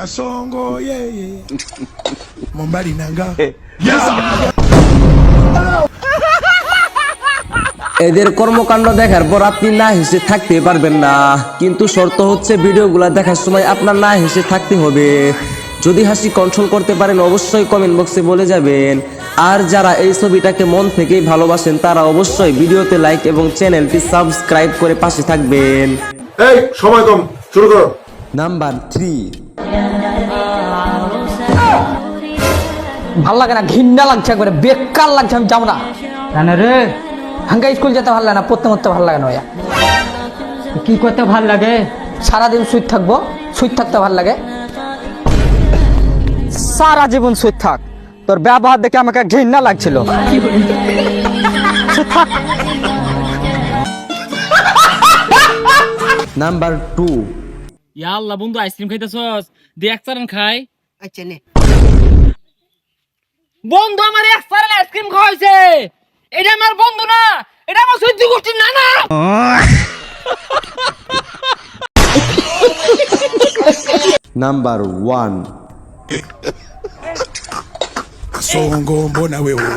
Kasongo yeye Mombali nanga এদের কর্মকাণ্ড দেখার পর আপনি না হেসে থাকতে পারবেন না, কিন্তু শর্ত হচ্ছে ভিডিওগুলো দেখার সময় আপনার না হেসে থাকতে হবে। যদি হাসি কন্ট্রোল করতে পারেন অবশ্যই কমেন্ট বক্সে বলে যাবেন। আর যারা এই ছবিটাকে মন থেকেই ভালোবাসেন তারা অবশ্যই ভিডিওতে লাইক এবং চ্যানেলটি সাবস্ক্রাইব করে পাশে থাকবেন। এই সময় কম, শুরু করো। নাম্বার 3। ভাল লাগে না, ঘৃণা লাগছে, একবারে বেকার লাগছে, আমি যাবো না। কেন রে? হাঙ্গা স্কুল যেতে ভালো লাগে না, পড়তে মরতে ভালো লাগে না ভাইয়া। কি করতে ভাল লাগে? সারাদিন সুইট থাকবো, সুইট থাকতে ভালো লাগে। সারা জীবন সুইট থাক, তোর ব্যবহার দেখে আমাকে ঘৃণা লাগছিল। নাম্বার 2। ইয়া আল্লাহ বন্ধু আইসক্রিম খাইতেছস, দে এক চারান খাই। আচ্ছা নে। বন্ধু আমার এক চারান আইসক্রিম খাওয়াইছে, এটা আমার বন্ধু না, এটা আমার সহ্য করছি না না। নাম্বার 1। Kasongo mbona wewe